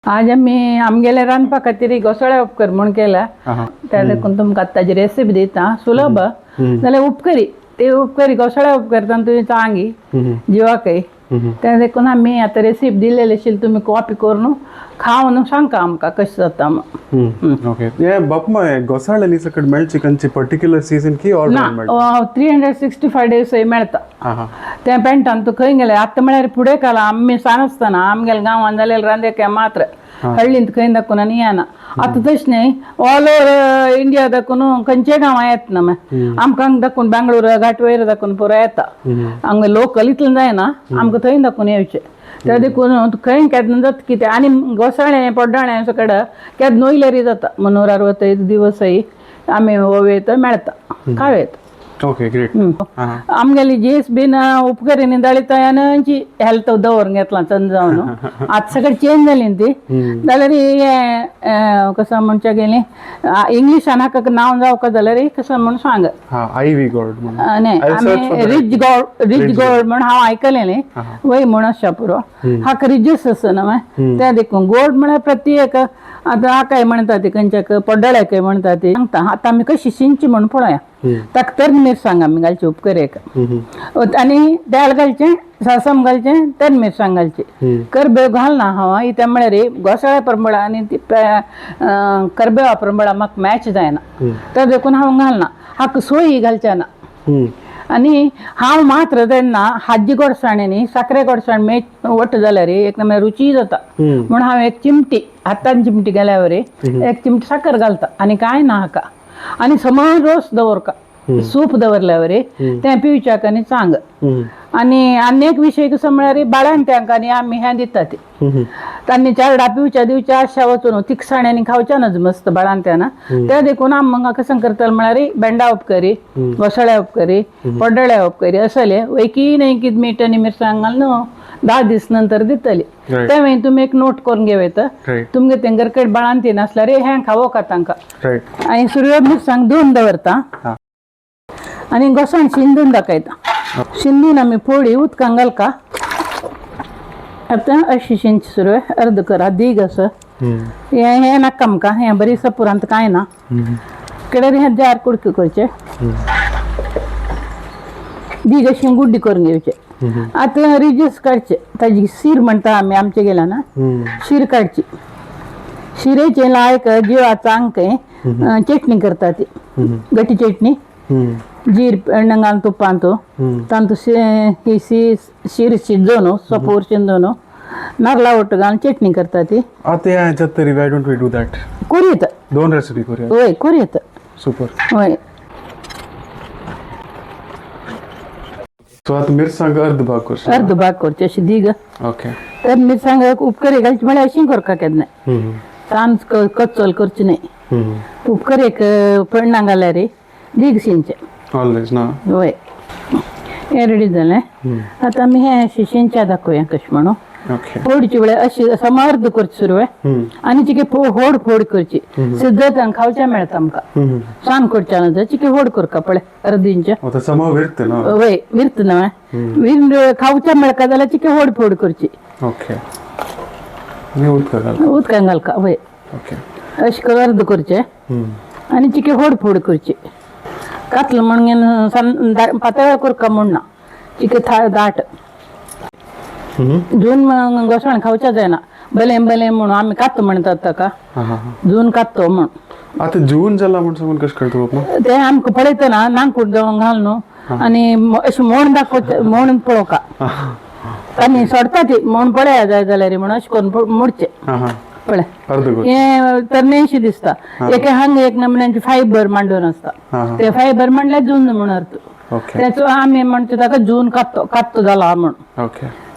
आज आम्ही आमगेल्या रांदपा खातीर घोसाळ्या उपकर म्हूण केला. त्या देखून तुमकां ताजी रेसिपी दिता सुलभ जाल्यार उपकरी ते उपकरी घोसाळ्या उपकरता तुमी चांगी जिवाकय त्या देखून आम्ही आता रेसिपी दिलेली आशिल्ली तुमी कॉपी करून खावन सांगता आमकां कशें जाता. ओके ये बापमा घोसाळे नी सकट मेळची खंयची पर्टिक्युलर सीजन की ऑल टाइम ना 365 डेज मेळटा त्या पेंटान तूं खंय गेले आतां म्हळ्यार फुडें काला आमी सानासतना आमगेल्या गांवांत जाल्यार रांदे मात्र हळ्ळींत खंय दाखून आनी येना. आतां तशें न्हय ऑल ओवर इंडिया दाखून खंयचे गांवां येता न्हय आमकां दाखून बेंगळूर घाटवयर दाखून पुरो येता. आमगे लोकल इतलें जायना आमकां थंय दाखून येवचें त्या देखून खंय केन्ना जाता कितें आनी घोसाळें पड्डाणें सकट केन्ना नोयल्यारी जाता 365 दिवसय आमी ओवेत मेळटा खावेत. Okay great. आमगेली जीस बीन उपकरीनी दळिता आनी हेल्थ दवरून घेतला चंद जावन आतां सगळें चेंज जाली ती जाल्यार हे कसं म्हणच्या गेली इंग्लिशान हाका नांव जावका जाल्यार कसं म्हण सांग आयवी गोल्ड न्हय आमी रिच गोल्ड म्हण हांव आयकलें न्ही वय म्हण आसा पुरो हाका रिजस आसा न्हय त्या देखून गोल्ड म्हळ्यार प्रत्येक आतां हाकाय म्हणटा ती खंयच्याक पड्डळ्याकय म्हणटा ती सांगता आतां आमी कशी शिंची म्हण पळोवया. ताका तर मिरसांग आमी घालची उपकरेक आनी तेल घालचें सासम घालचें तर मिरसांग घालची करबेव घालना हांव इत्या म्हळ्यार घोसाळ्या प्रमाण आनी करबेवा प्रमाण म्हाका मॅच जायना त्या देखून हांव घालना हाका सोयी घालचे ना. आनी हांव मात्र तेन्ना हाजी गोडसाण न्ही साखरे गोडसाण मेच वट जाल्यार एक नंबर रुची जाता म्हूण हांव एक चिमटी हातान चिमटी गेल्या वरी एक चिमटी साखर घालता आनी कांय ना हाका आनी समान रोस दवरका सूप दवरल्या वरी तें पिवच्याक आनी चांग. आनी आनी एक विशय कसो म्हळ्यार बाळ्यान तांकां आनी आमी हें दिता ती तांणी चारडा पिवच्या दिवच्या अशा वचून तिखसाण्यांनी खावच्या नज मस्त बाळान त्याना त्या देखून आमकां कसं करतले म्हळ्यार बेंडा उपकरी घोसाळ्या उपकरी पड्डळ्या उपकरी असले वैकी नेकीत मीठ आनी मिरसांग घालून 10 दीस नंतर दितली. त्या वेळी तुमी एक नोट करून घेवयत तुमगे ते गरकट बाळान ती नासल्यार हें खावो का तांकां आनी सुरयो मिरसांग धुवन दवरता आनी घोसाण शिंदून दाखयता. शिंदून आमी फोडी उदकांत घालका आतां अशी शिंची सुरय अर्द करा दीग असं हें नाका आमकां हें बरी सपुरांत कांय ना केल्यार हें जार कुडकी करचे दीग अशी गुड्डी करून घेवचे. आतां रिजस काडचे ताजी शीर म्हणटा आमी आमचे गेल्या ना शीर काडची शिरेचे लायक जिवा चांगकय चटणी करता ती गटी चटणी जीर घालून तुपान तांतू ही शीर शिजोवन सपोर शिजोवन नारळा वट्ट घालून चटणी करता ती करूं 2 रेसिपी करूया वय करूं सुपर वय. सो आता मिरसांग अर्ध भाग करची अशी दीग ओके तर मिरसांग उपकरी घालची म्हळ्यार अशी करका केन्ना तान कच्चल करची न्हय उपकरेक पडना घाल्यार दीग शिंचे ऑलवेज ना वय हें रेडी जालें. आतां आमी हें शिंच्या दाखोवया कशें म्हणून फोडची वेळार अशी समर्द करची सुरवें आनी चिके फोड करची सिद्धत खावचें मेळटा आमकां सान करच्या नजर चिके फोड करका पळय अर्दींचे वय विरत न्हय खावचें मेळका जाल्यार चिके फोड करची उदकांत घालका वय अशें करून अर्द करचें आनी चिके फोड करची कातल म्हणून पातळ करका म्हूण ना चिके दाट जून घोसाण खावच्या जायना बलें म्हणून आमी कात्तो म्हणटात ताका जून कात्तो म्हूण. आता जून जाला म्हण सांगून कशें करता तें आमकां पळयतना नांगूट जावन घालून आनी अशें मोण दाखोवचें मोण पळोवका आनी सोडता ती मोण पळया जाय जाल्यार म्हण अशें करून मोडचें पळय हें तरणेशी दिसता एक हांगा एक नमुन्यांची फायबर मांडून आसता ते फायबर म्हणल्यार जून म्हण अर्थ तेचो आमी म्हणटा ताका जून कात्तो जाला म्हण.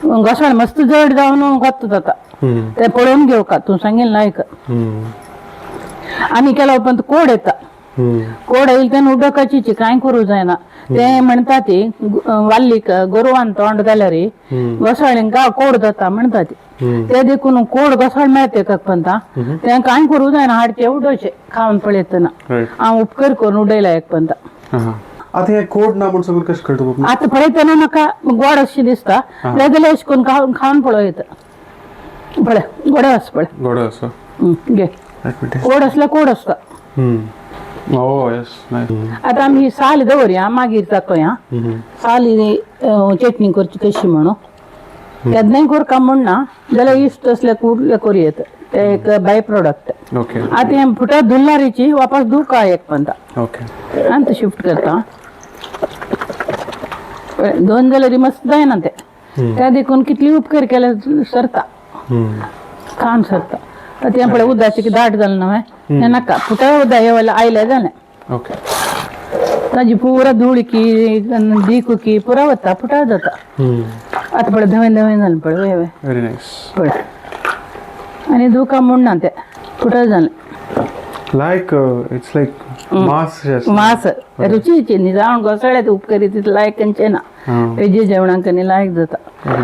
घोसाळ मस्त जड जावन कात्तो जाता ते पळोवन घेवका तूं सांगेल ना आयक आनी केल्या उपरांत कोड येता कोड येयला तेन्ना उदकाची कांय करूं जायना ते म्हणटा ती वाल्लीक गोरवान तोंड जाल्यार घोसाळींक कोड जाता म्हणटा ती ते देखून कोड घोसाळ मेळते पंता तें कांय करूं जायना हाडचे उडोवचे खावन पळयतना हांव उपकार करून उडयला एक पंता. आता हे कोड ना म्हण सांगून कशें करता आता पळयतना म्हाका गोड अशी दिसता जाल्यार अशें करून खावन पळोवया पळय गोड आस पळय गोड असं घे गोड असल्या कोड असता ओ यस नाईस आता आम्ही ही साल दवरया मागीर जातोया साली चटणी करची कशी म्हणू केन्नाय कोरका म्हणना जाल्यार इश्ट असल्या कुर्ले करूं येता ते एक बाय प्रोडक्ट ओके आता हें फुटा धुल्लारीची वापस दुका एक पंता ओके आणि शिफ्ट करता दोन जाल्यार मस्त जायना ते त्या देखून कितली उपकार केले सरता खान सरता ते पळय उदाची दाट जालें न्हय हें नाका फुटा उदा हे वाला आयले जालें ओके ताजी पुरा धुळकी दिकुकी पुरा वता फुटा जाता आता पळय धवें धवें जालें पळय वय वय व्हेरी नाईस पळय आणि दुका म्हणना ते फुटा जालें लाईक इट्स लाईक मास मास रुचीची न्ही जावन घोसाळ्यात उपकारी तितले लायक खंयचे ना वेजी जेवणाक न्ही लायक जाता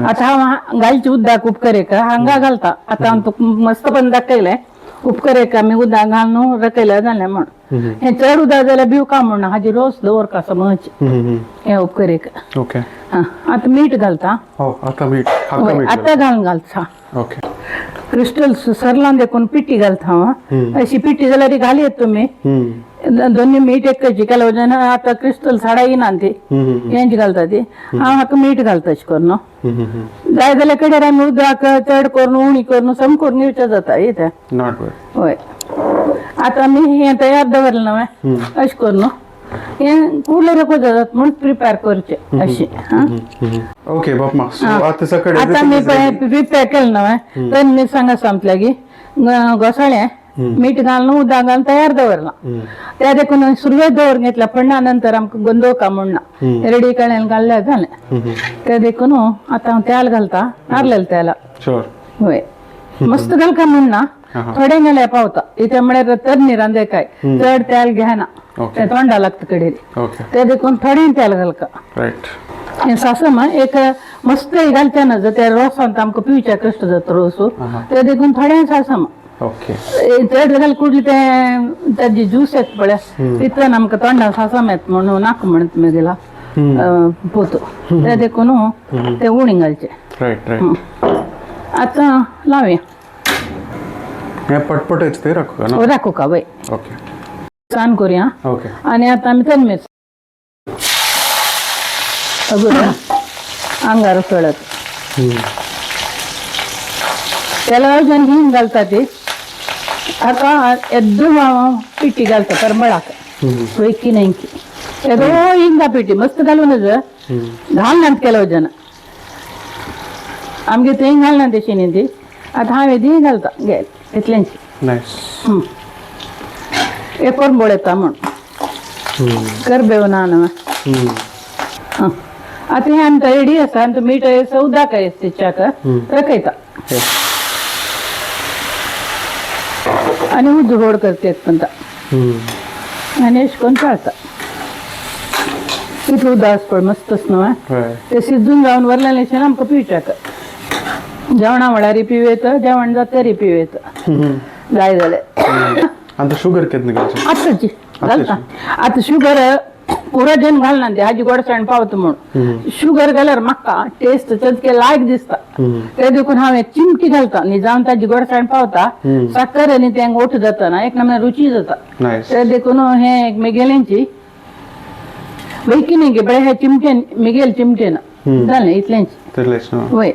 आता हांव घालचे उदकाक उपकार एक हांगा घालता आता हांव तुका मस्त पण दाखयलें उपकार एक आमी उदक घालून रकयलें जालें म्हण हें चड उदक जाल्यार भिवका म्हण हाजी रोस दवरका समज हें उपकार एक ओके आता मीठ घालता हो आता मीठ हाका वय, मीठ आता घालून घालता ओके क्रिस्टल सरलान देखून पिट्टी घालता हांव अशी पिट्टी जाल्यार ती घालयत तुमी दोन्ही मीठ एकची केल्या वजन आता क्रिस्टल झाडा येना ती हेंच घालता ती हांव हाका मीठ घालता अशें करून जाय जाल्यार कडेर आमी उदक चड करून उणी करून सम करून घेवचें जाता येता नॉट बॅड होय आता आमी हें तयार दवरलें न्हय अशें करून हें कुलर जातात म्हूण प्रिपेर करचें अशें ओके बापमा सो आता सकाळी आता आमी प्रिपेर केलें न्हय तर मिरसांगा सांगतल्या की घोसाळें मीठ घालून उदक घालून तयार दवरलां त्या देखून सुरवेत दवर घेतला पण नंतर आमकां गंदोवका म्हणना रेडी कळ्यान घाल्ल्या जालें त्या देखून आता हांव तेल घालता नारलेलें तेला शुअर होय मस्त घालका म्हणना थोडे गेल्यार पावता इथे म्हळ्यार तरणी रांदे काय चड तेल घेना ते तोंडा लागता कडेन ओके ते देखून थोडें तेल घालका राईट हें सासम एक मस्त घालचे ना जर त्या रोसांत आमकां पिवच्या कश्ट जाता रोस ते देखून थोडें सासम ओके चड जाल्यार कुठले ते ताजी ज्यूस येता पळय तितल्यान आमकां तोंडा सासम येता म्हणून नाका म्हणत तुमी गेला पोतो ते देखून ते उणी घालचे राईट राईट आता लावया हे पटपटायचं ते राखू का ना राखू का वय ओके छान करूया ओके आणि आता आमी तनमेच आंगार सळत त्याला अजून हिंग घालता ती आता एद्दू पिठी घालता करमळाक वेकी नेंकी येदो हिंगा पिठी मस्त घालून घालना केलं वजन आमगे ते घालना तेशी ती आता हांवें ती घालता घे इतल्यांची नाईस एक कोरंबोळ येता म्हण करबेव ना आता हे आमचं रेडी आसा आमचं मीठ सौदा काय त्याच्याक रकयता आणि उजगोड करते पण आणि अशें करून चालता कितलो उदास पड मस्तच न्हू ते शिजून जावन वरल्यान आमकां पिवच्याक जेवणा म्हळ्यार पिवेत जेवण जातरी पिवेत जाय जाल्यार आता शुगर केन्ना घालचें आताची घालता आता शुगर पुरो जन घालना ते हाजी गोडसाण पावता म्हूण शुगर घाल्यार म्हाका टेस्ट चडके लायक दिसता ते देखून हांव एक चिमटी घालता न्ही जावन ताजी गोडसाण पावता साखर आनी तें ओठ जाता ना एक नम्या रुची जाता ते देखून हे एक मेगेलेंची वैकी न्ही गे बळे हे चिमटेन मेगेल चिमटेन जालें इतलेंच वय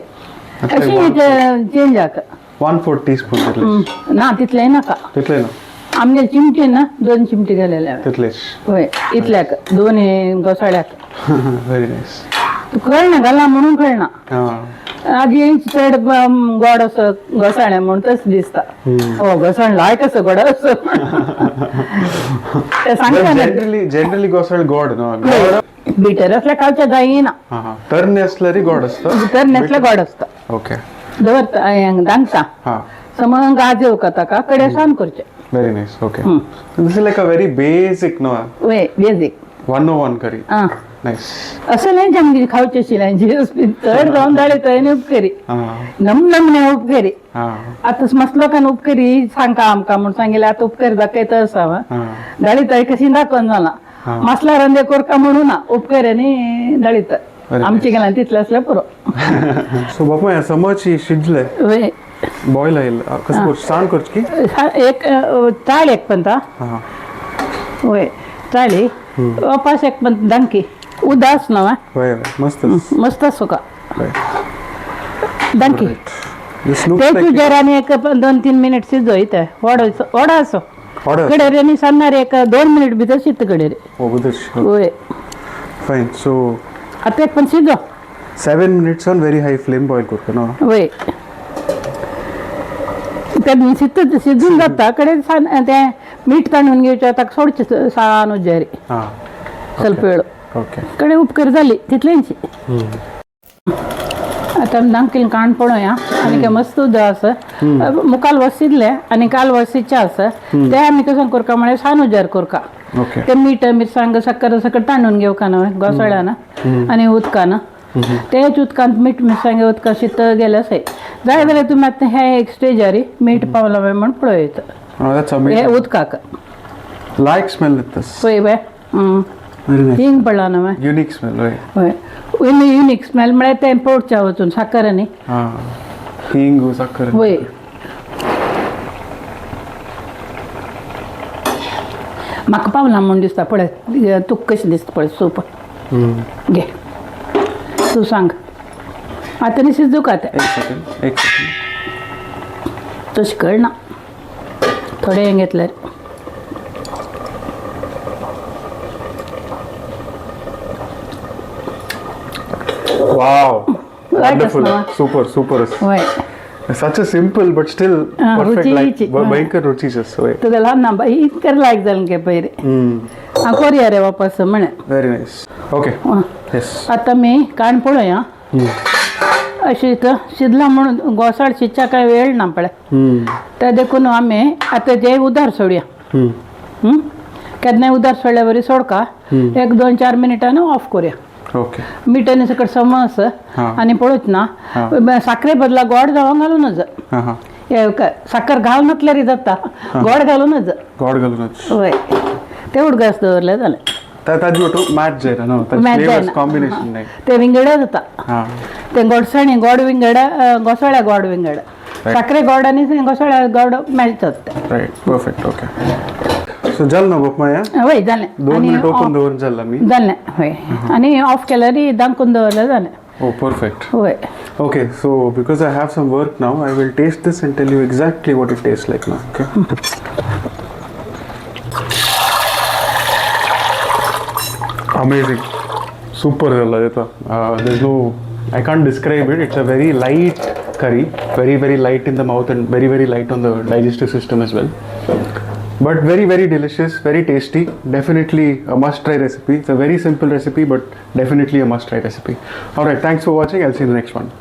अशें चेंज जाता 1/4 टीस्पून ना तितलें नाका तितलें ना आमगे चिमटे ना 2 चिमटे घालेले तितलेच होय इतल्याक दोन्ही घोसाळ्याक व्हेरी नाईस तू कळना घाला म्हणून कळना आजी चड गोड असो घोसाळ्या म्हणून तस दिसता हो घोसाळ लायक असो गोड असो ते सांगता जनरली घोसाळ गोड ना बिटर असल्या खावच्या जायना तरणे असल्यारी गोड असतं तर नेसल्या गोड असता ओके दवरता दांगता समज गाजेव का ताका कडे सान करचे Very nice. Okay. This is like a very basic, no? Way basic. 101 curry. Nice. असं नाही जमगी खावचे शिलांची चड जाऊन जाले तर उपकरी नमने उपकरी आता मस्त लोकांना उपकरी सांगता आमकां म्हणून सांगितले आता उपकरी दाखयत असावा दाळीत कशी दाखोवन जाला मसला रंदे कोरका म्हणून ना उपकऱ्यांनी दाळीत आमची गेला तितले असल्या पुरो सो बापा समज शिजले बॉईल आहे कसं करतो सांग करतो की एक चाळ एक पंत हां वय चाळी वापस एक पंत दांकी उदास नवा होय मस्त मस्त सुका होय दांकी दिस लुक्स ते लाईक जराने एक 2-3 मिनिट शिजवायचं वडायचं ऑर्डर कडेऱ्याने सांगणार एक 2 मिनिट भितर शित कडेरे हो बुदश होय फाईन सो आता एक पण शिजव 7 minutes on very high flame boil करतो ना होय त्यात शिजून जाता कडे ते मीठ ताणून घ्यायचं आता सोडचे सानो जारी हां ಸ್ವಲ್ಪ वेळ ओके कडे उपकार झाली तिथल्यांची आता दांकील काण पळोया आणि काय मस्त उदक असं मुखाल वसिदले आणि काल वसीचे असं ते आम्ही कसं करका म्हणे सानो जार करका ओके ते मीठ मिरसांग सक्कर सकट ताणून घेऊ का ना घोसाळ्यानं आणि उदकानं तेच उदकांत मीठ मिरसांगे उदका शित गेलं असे जाय जाल्यार तुम्ही आता हे एक स्टेजारी मीठ पावला म्हणून पळयचं that's हे amazing उदकाक like smell with this पळय बाय very nice हिंग पडला ना unique smell right होय युनिक स्मेल म्हळ्यार ते पोटच्या वचून साखरांनी हां हिंग साखर होय म्हाका पावला म्हूण दिसता पळय तूक कशें दिसता पळय सूप घे तूं सांग आतां न्ही शिजू का तें एक second तशें कळना थोडें हें घेतल्यार wow Like wonderful us, super होय such a simple but still perfect like रुचीची. भयंकर रुचीचे होय तुका ल्हान ना बाई इतकर लायक जालें गे पयरे हांव कोरया रे वापस म्हणे very nice okay yes आतां मी काण पळोवया अशी तर शिजला म्हणून घोसाळ शिजच्या काय वेळ ना पळय ते देखून आमी आतां जे उदार सोडया केन्नाय उदार सोडल्या बरी सोडका 1-2-4 मिनिटांनी ऑफ करूया ओके मिठाने सकट समस आणि पळोवच ना साखरे बदला गोड जावं घालूनच हां हां साखर घालूनच रे जाता गोड घालूनच गॉड घालूनच होय ते उडगास दवरलें जालें ताजी वाटू मॅच जायना न्हू Match फ्लेवर्स जायना. कॉम्बिनेशन नाही ते विंगड जाता हां ते गोडसाणी गोड विंगड घोसाळ्या गोड विंगड साखरे गोड आणि घोसाळ्या गोड मॅच जाता राईट परफेक्ट ओके सो जाल ना बप्पा या होय जालें 2 मिनिट ओपन दवरून जाल्ला मी जालें होय आणि ऑफ केल्यार दांकून दवरलें जालें Oh, perfect. होय Okay, so because I have some work now, I will taste this and tell you exactly what it tastes like now. Okay. Amazing. Super jalla jeta. There's no, I can't describe it. It's a very light curry, very light in the mouth and very light on the digestive system as well. But very delicious, very tasty. Definitely a must-try recipe. It's a very simple recipe, but definitely a must-try recipe. All right, thanks for watching. I'll see you in the next one.